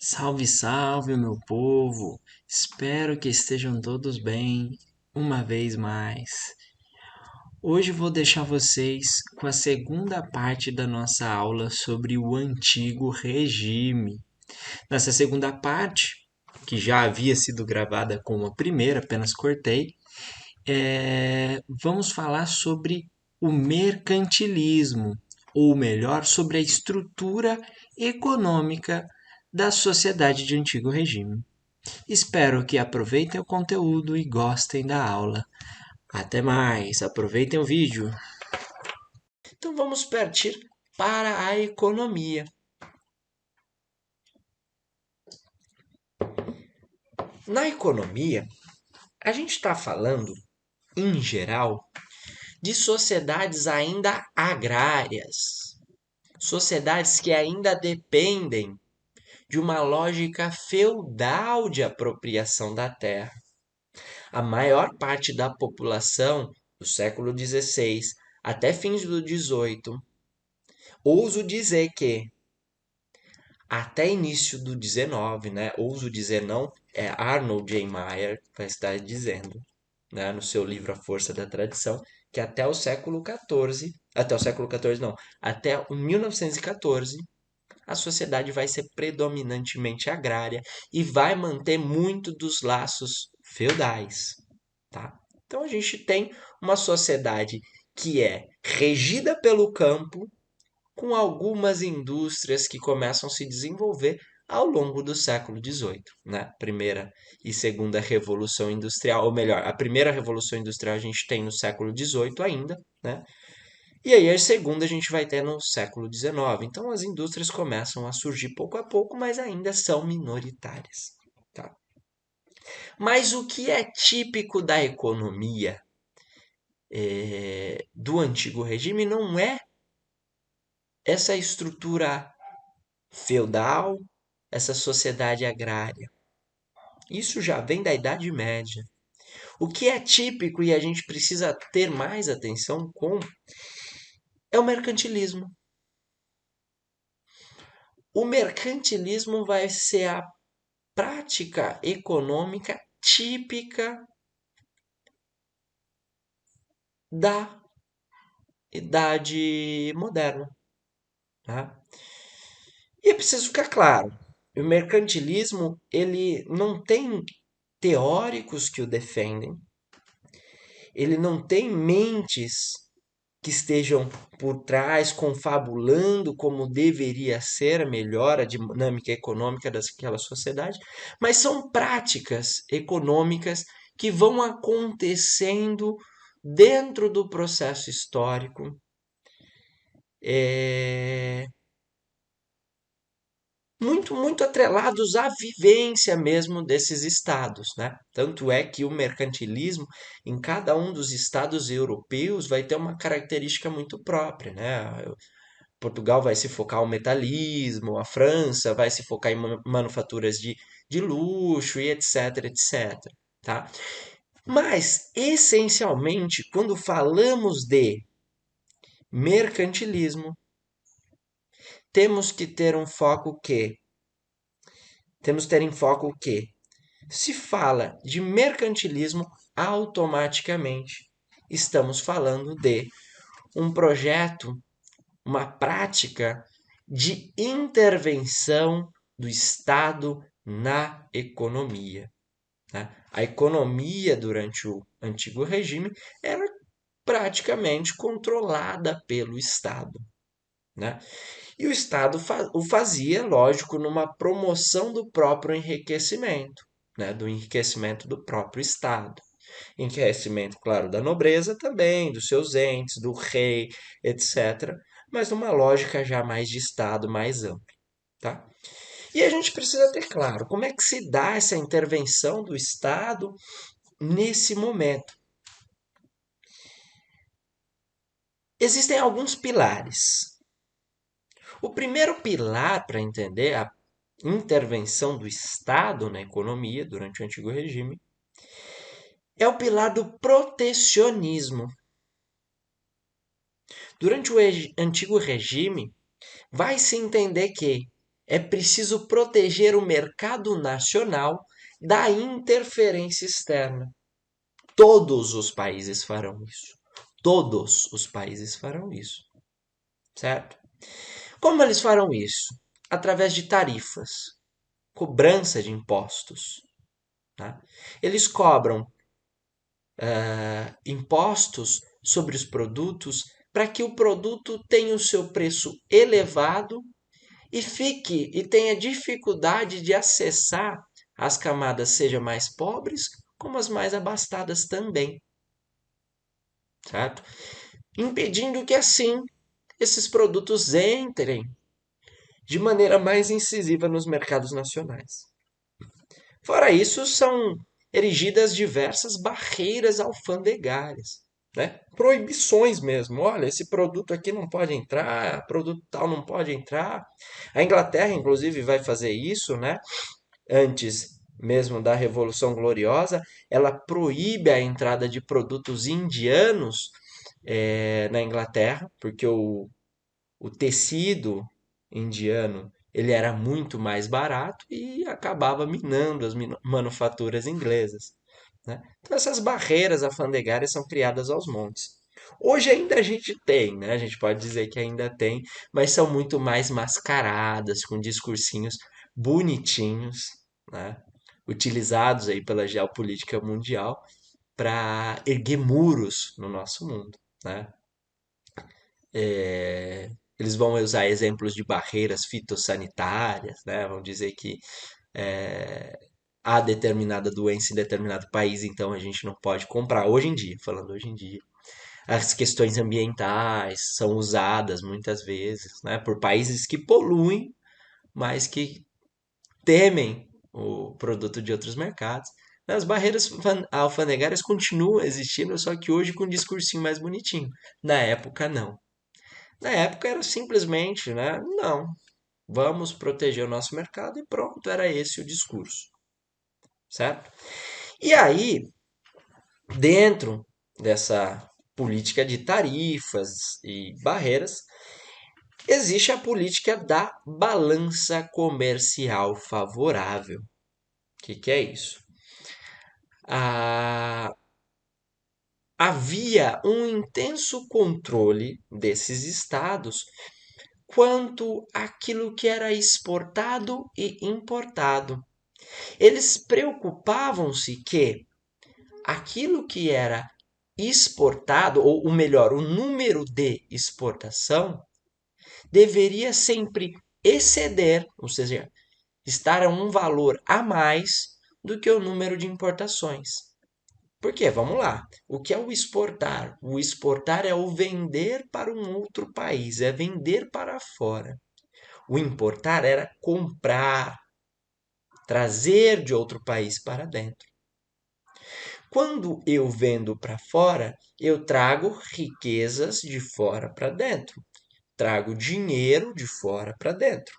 Salve, salve, meu povo! Espero que estejam todos bem uma vez mais. Hoje vou deixar vocês com a segunda parte da nossa aula sobre o antigo regime. Nessa segunda parte, que já havia sido gravada como a primeira, apenas cortei, vamos falar sobre o mercantilismo, ou melhor, sobre a estrutura econômica da sociedade de antigo regime. Espero que aproveitem o conteúdo e gostem da aula. Até mais, aproveitem o vídeo. Então vamos partir para a economia. Na economia, a gente está falando, em geral, de sociedades ainda agrárias, sociedades que ainda dependem de uma lógica feudal de apropriação da terra. A maior parte da população do século XVI até fins do XVIII, ouso dizer que até início do XIX, né? Ouso dizer não, é Arnold J. Meyer vai estar dizendo, né, no seu livro A Força da Tradição, que até o século XIV, até o século XIV não, até o 1914, a sociedade vai ser predominantemente agrária e vai manter muito dos laços feudais, tá? Então a gente tem uma sociedade que é regida pelo campo, com algumas indústrias que começam a se desenvolver ao longo do século XVIII, né? Primeira e segunda revolução industrial, ou melhor, a primeira revolução industrial a gente tem no século XVIII ainda, né? E aí a segunda a gente vai ter no século XIX. Então as indústrias começam a surgir pouco a pouco, mas ainda são minoritárias, tá? Mas o que é típico da economia do antigo regime não é essa estrutura feudal, essa sociedade agrária. Isso já vem da Idade Média. O que é típico e a gente precisa ter mais atenção com é o mercantilismo. O mercantilismo vai ser a prática econômica típica da Idade Moderna. Tá? E é preciso ficar claro, o mercantilismo ele não tem teóricos que o defendem, ele não tem mentes que estejam por trás confabulando como deveria ser a melhor a dinâmica econômica daquela sociedade, mas são práticas econômicas que vão acontecendo dentro do processo histórico, é, muito atrelados à vivência mesmo desses estados, né? Tanto é que o mercantilismo em cada um dos estados europeus vai ter uma característica muito própria, né? Portugal vai se focar no metallismo, a França vai se focar em manufaturas de luxo e etc, etc, tá? Mas, essencialmente, quando falamos de mercantilismo, temos que ter um foco que temos que ter em foco o quê? Se fala de mercantilismo, automaticamente estamos falando de um projeto, uma prática de intervenção do Estado na economia. Né? A economia durante o antigo regime era praticamente controlada pelo Estado. Né? E o Estado o fazia, lógico, numa promoção do próprio enriquecimento, né? Do enriquecimento do próprio Estado. Enriquecimento, claro, da nobreza também, dos seus entes, do rei, etc. Mas numa lógica já mais de Estado, mais ampla. Tá? E a gente precisa ter claro como é que se dá essa intervenção do Estado nesse momento. Existem alguns pilares. O primeiro pilar para entender a intervenção do Estado na economia durante o antigo regime é o pilar do protecionismo. Durante o antigo regime, vai se entender que é preciso proteger o mercado nacional da interferência externa. Todos os países farão isso. Todos os países farão isso. Certo? Como eles farão isso? Através de tarifas, cobrança de impostos. Tá? Eles cobram impostos sobre os produtos para que o produto tenha o seu preço elevado e tenha dificuldade de acessar as camadas, seja mais pobres como as mais abastadas também, certo? Impedindo que assim esses produtos entrem de maneira mais incisiva nos mercados nacionais. Fora isso, são erigidas diversas barreiras alfandegárias, né? Proibições mesmo. Olha, esse produto aqui não pode entrar, produto tal não pode entrar. A Inglaterra, inclusive, vai fazer isso, né? Antes mesmo da Revolução Gloriosa, ela proíbe a entrada de produtos indianos na Inglaterra, porque o tecido indiano ele era muito mais barato e acabava minando as manufaturas inglesas. Né? Então essas barreiras alfandegárias são criadas aos montes. Hoje ainda a gente tem, né? A gente pode dizer que ainda tem, mas são muito mais mascaradas, com discursinhos bonitinhos, né? Utilizados aí pela geopolítica mundial para erguer muros no nosso mundo, né? Eles vão usar exemplos de barreiras fitossanitárias, né? Vão dizer que há determinada doença em determinado país, então a gente não pode comprar. Hoje em dia, falando hoje em dia, as questões ambientais são usadas muitas vezes, né? Por países que poluem, mas que temem o produto de outros mercados. As barreiras alfandegárias continuam existindo, só que hoje com um discursinho mais bonitinho. Na época, não. Na época era simplesmente, né? Não, vamos proteger o nosso mercado e pronto, era esse o discurso, certo? E aí, dentro dessa política de tarifas e barreiras, existe a política da balança comercial favorável. O que é isso? Havia um intenso controle desses estados quanto àquilo que era exportado e importado. Eles preocupavam-se que aquilo que era exportado, ou o melhor, o número de exportação, deveria sempre exceder, ou seja, estar a um valor a mais do que o número de importações. Por quê? Vamos lá. O que é o exportar? O exportar é o vender para um outro país, é vender para fora. O importar era comprar, trazer de outro país para dentro. Quando eu vendo para fora, eu trago riquezas de fora para dentro, trago dinheiro de fora para dentro.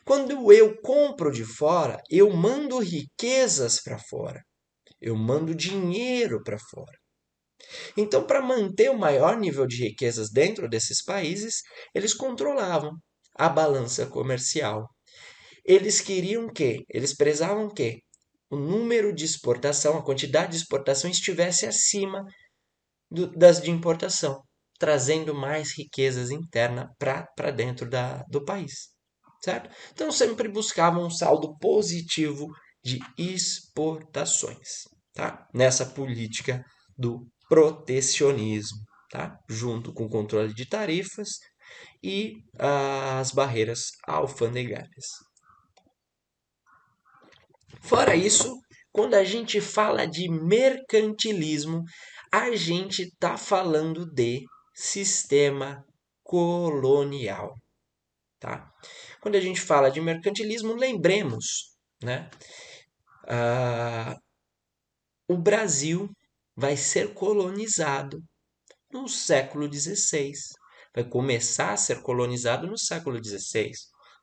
Quando eu compro de fora, eu mando riquezas para fora, eu mando dinheiro para fora. Então, para manter o maior nível de riquezas dentro desses países, eles controlavam a balança comercial. Eles queriam que, eles prezavam que o número de exportação, a quantidade de exportação estivesse acima das de importação, trazendo mais riquezas internas para dentro do país. Certo? Então sempre buscavam um saldo positivo de exportações, tá? Nessa política do protecionismo, tá? Junto com o controle de tarifas e as barreiras alfandegárias. Fora isso, quando a gente fala de mercantilismo, a gente está falando de sistema colonial, tá? Quando a gente fala de mercantilismo, lembremos, né? O Brasil vai ser colonizado no século XVI. Vai começar a ser colonizado no século XVI.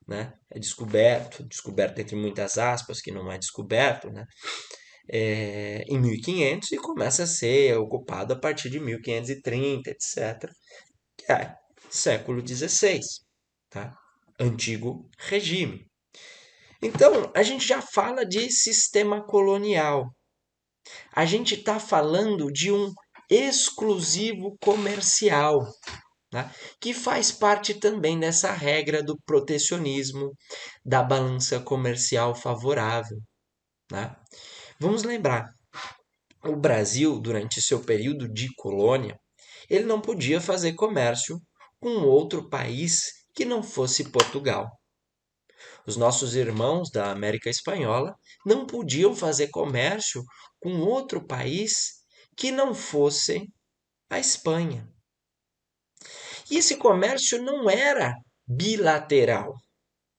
Né? É descoberto entre muitas aspas, que não é descoberto, né? Em 1500 e começa a ser ocupado a partir de 1530, etc. Que é século XVI, tá? Antigo regime. Então, a gente já fala de sistema colonial. A gente está falando de um exclusivo comercial, né? Que faz parte também dessa regra do protecionismo, da balança comercial favorável, né? Vamos lembrar, o Brasil, durante seu período de colônia, ele não podia fazer comércio com outro país que não fosse Portugal. Os nossos irmãos da América Espanhola não podiam fazer comércio com outro país que não fosse a Espanha. E esse comércio não era bilateral,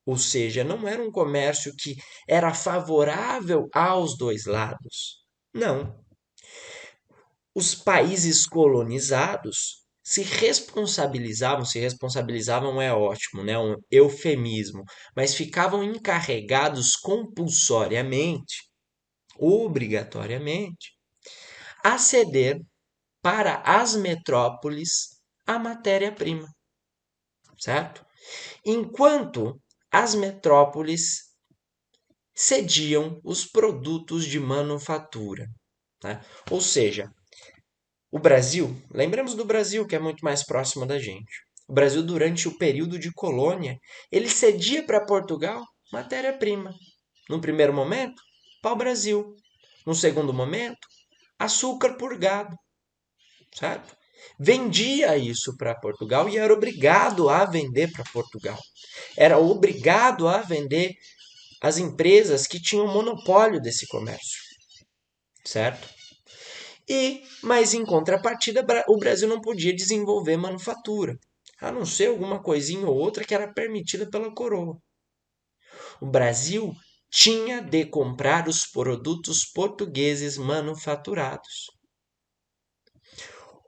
ou seja, não era um comércio que era favorável aos dois lados. Não. Os países colonizados se responsabilizavam é ótimo, né? Um eufemismo, mas ficavam encarregados compulsoriamente, obrigatoriamente, a ceder para as metrópoles a matéria-prima, certo? Enquanto as metrópoles cediam os produtos de manufatura, né? Ou seja, o Brasil, lembramos do Brasil, que é muito mais próximo da gente. O Brasil, durante o período de colônia, ele cedia para Portugal matéria-prima. No primeiro momento, pau-brasil. No segundo momento, açúcar purgado, certo? Vendia isso para Portugal e era obrigado a vender para Portugal. Era obrigado a vender as empresas que tinham monopólio desse comércio, certo? Mas em contrapartida, o Brasil não podia desenvolver manufatura, a não ser alguma coisinha ou outra que era permitida pela coroa. O Brasil tinha de comprar os produtos portugueses manufaturados.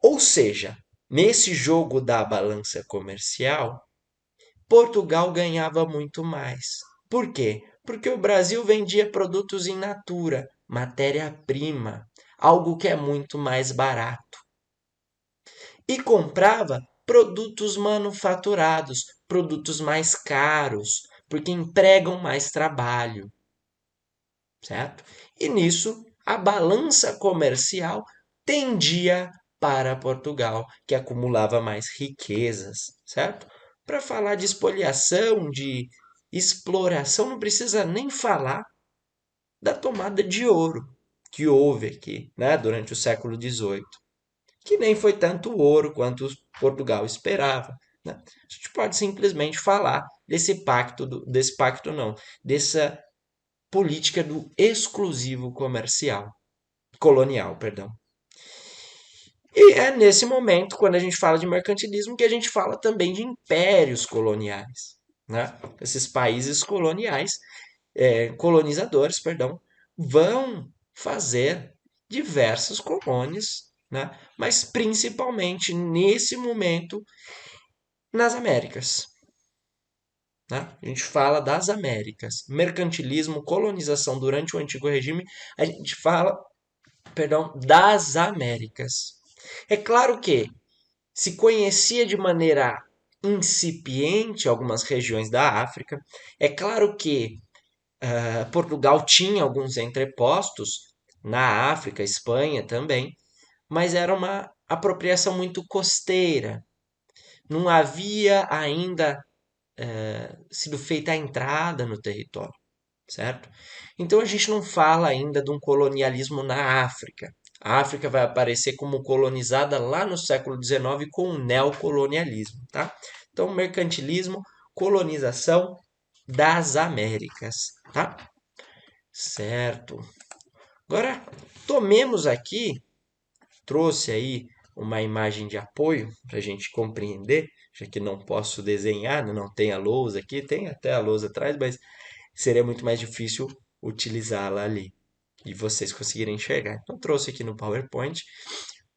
Ou seja, nesse jogo da balança comercial, Portugal ganhava muito mais. Por quê? Porque o Brasil vendia produtos in natura, matéria-prima, algo que é muito mais barato. E comprava produtos manufaturados, produtos mais caros, porque empregam mais trabalho, certo? E nisso, a balança comercial tendia para Portugal, que acumulava mais riquezas, certo? Para falar de espoliação, de exploração, não precisa nem falar da tomada de ouro que houve aqui, né, durante o século XVIII, que nem foi tanto ouro quanto Portugal esperava. Né? A gente pode simplesmente falar desse pacto não, dessa política do exclusivo comercial, colonial, perdão. E é nesse momento, quando a gente fala de mercantilismo, que a gente fala também de impérios coloniais. Né? Esses países colonizadores, perdão, vão fazer diversas colônias, né? Mas principalmente nesse momento nas Américas. Né? A gente fala das Américas, mercantilismo, colonização durante o Antigo Regime, a gente fala, perdão, das Américas. É claro que se conhecia de maneira incipiente algumas regiões da África, é claro que Portugal tinha alguns entrepostos na África, Espanha também, mas era uma apropriação muito costeira. Não havia ainda sido feita a entrada no território, certo? Então a gente não fala ainda de um colonialismo na África. A África vai aparecer como colonizada lá no século XIX com o neocolonialismo, tá? Então mercantilismo, colonização das Américas, tá? Certo. Agora tomemos aqui, trouxe aí uma imagem de apoio para a gente compreender, já que não posso desenhar, não tem a lousa aqui, tem até a lousa atrás, mas seria muito mais difícil utilizá-la ali e vocês conseguirem enxergar. Então trouxe aqui no PowerPoint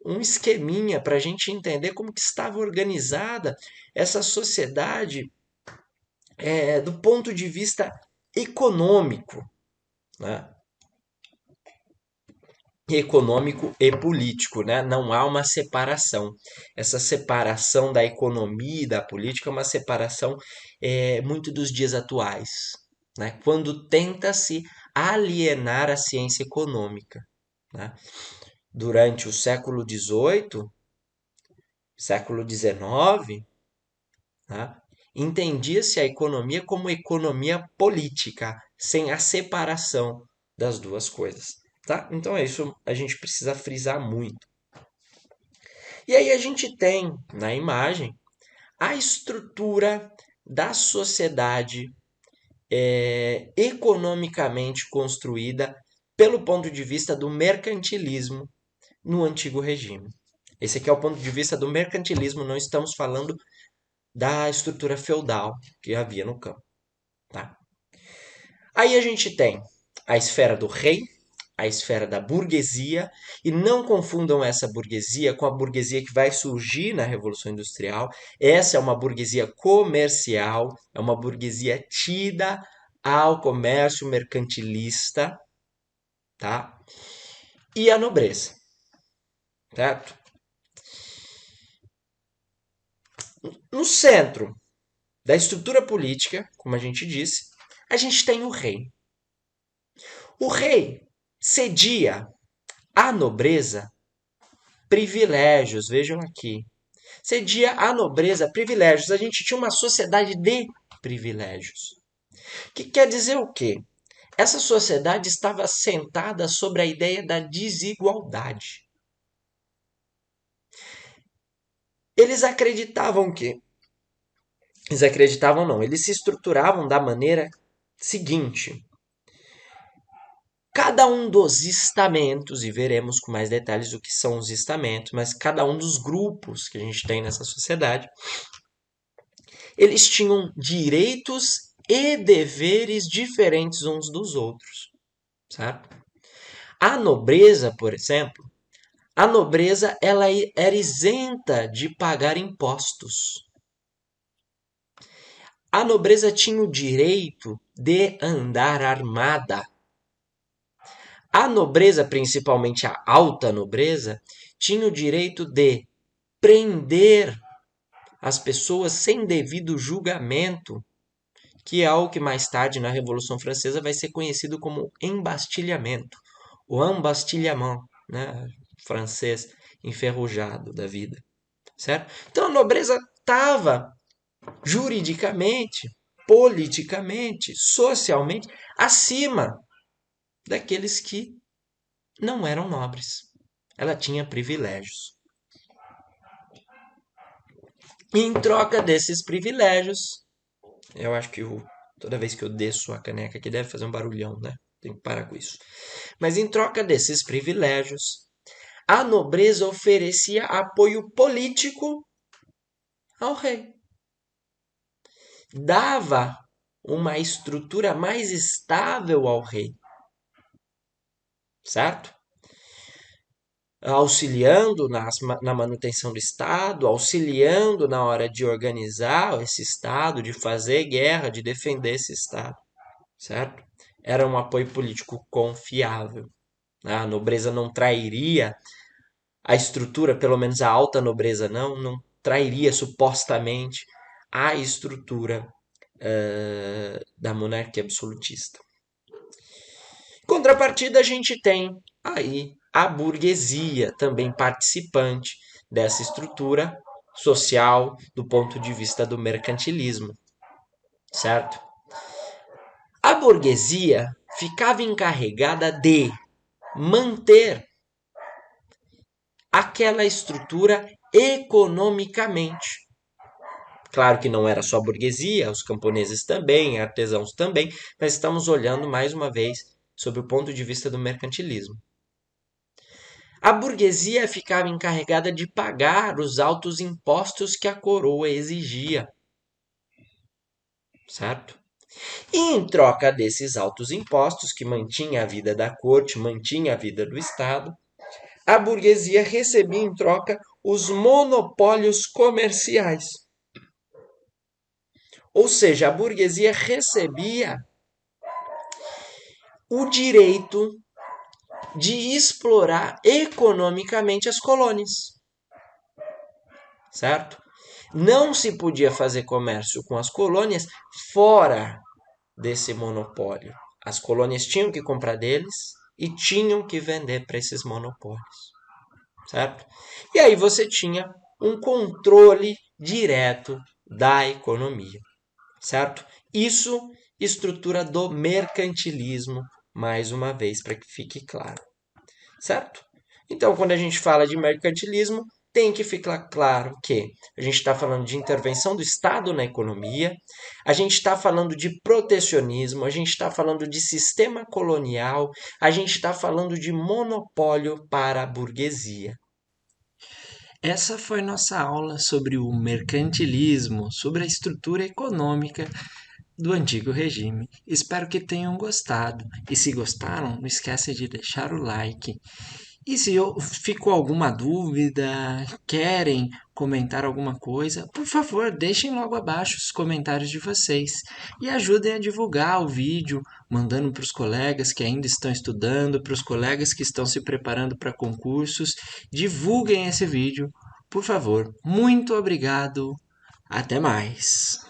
um esqueminha para a gente entender como que estava organizada essa sociedade do ponto de vista econômico, né? Econômico e político, né? Não há uma separação. Essa separação da economia e da política é uma separação muito dos dias atuais. né? Quando tenta-se alienar a ciência econômica, né? Durante o século XVIII, século XIX, né? Entendia-se a economia como economia política, sem a separação das duas coisas. Tá? Então é isso, a gente precisa frisar muito. E aí a gente tem na imagem a estrutura da sociedade economicamente construída pelo ponto de vista do mercantilismo no antigo regime. Esse aqui é o ponto de vista do mercantilismo, não estamos falando da estrutura feudal que havia no campo. Tá? Aí a gente tem a esfera do rei, a esfera da burguesia, e não confundam essa burguesia com a burguesia que vai surgir na Revolução Industrial. Essa é uma burguesia comercial, é uma burguesia tida ao comércio mercantilista, tá? E a nobreza, certo? No centro da estrutura política, como a gente disse, a gente tem o rei. O rei cedia à nobreza privilégios, vejam aqui. Cedia à nobreza privilégios. A gente tinha uma sociedade de privilégios. Que quer dizer o quê? Essa sociedade estava assentada sobre a ideia da desigualdade. Eles acreditavam que. Eles acreditavam não, eles se estruturavam da maneira seguinte. Cada um dos estamentos, e veremos com mais detalhes o que são os estamentos, mas cada um dos grupos que a gente tem nessa sociedade, eles tinham direitos e deveres diferentes uns dos outros, certo? A nobreza, por exemplo, a nobreza ela era isenta de pagar impostos. A nobreza tinha o direito de andar armada. A nobreza, principalmente a alta nobreza, tinha o direito de prender as pessoas sem devido julgamento, que é algo que mais tarde na Revolução Francesa vai ser conhecido como embastilhamento, o embastilhamento, né, francês enferrujado da vida, certo? Então a nobreza estava juridicamente, politicamente, socialmente acima daqueles que não eram nobres. Ela tinha privilégios. E em troca desses privilégios, eu acho que toda vez que eu desço a caneca aqui deve fazer um barulhão, né? Tem que parar com isso. Mas em troca desses privilégios, a nobreza oferecia apoio político ao rei. Dava uma estrutura mais estável ao rei. Certo? Auxiliando na manutenção do Estado, auxiliando na hora de organizar esse Estado, de fazer guerra, de defender esse Estado. Certo? Era um apoio político confiável. A nobreza não trairia a estrutura, pelo menos a alta nobreza não trairia supostamente a estrutura da monarquia absolutista. Em contrapartida, a gente tem aí a burguesia, também participante dessa estrutura social do ponto de vista do mercantilismo, certo? A burguesia ficava encarregada de manter aquela estrutura economicamente. Claro que não era só a burguesia, os camponeses também, artesãos também, mas estamos olhando mais uma vez sob o ponto de vista do mercantilismo. A burguesia ficava encarregada de pagar os altos impostos que a coroa exigia. Certo? E em troca desses altos impostos, que mantinha a vida da corte, mantinha a vida do Estado, a burguesia recebia em troca os monopólios comerciais. Ou seja, a burguesia recebia o direito de explorar economicamente as colônias. Certo? Não se podia fazer comércio com as colônias fora desse monopólio. As colônias tinham que comprar deles e tinham que vender para esses monopólios, certo? E aí você tinha um controle direto da economia, certo? Isso, estrutura do mercantilismo, mais uma vez, para que fique claro, certo? Então, quando a gente fala de mercantilismo, tem que ficar claro que a gente está falando de intervenção do Estado na economia, a gente está falando de protecionismo, a gente está falando de sistema colonial, a gente está falando de monopólio para a burguesia. Essa foi nossa aula sobre o mercantilismo, sobre a estrutura econômica do antigo regime. Espero que tenham gostado. E se gostaram, não esqueça de deixar o like. E se ficou alguma dúvida, querem comentar alguma coisa, por favor, deixem logo abaixo os comentários de vocês e ajudem a divulgar o vídeo, mandando para os colegas que ainda estão estudando, para os colegas que estão se preparando para concursos. Divulguem esse vídeo, por favor. Muito obrigado. Até mais.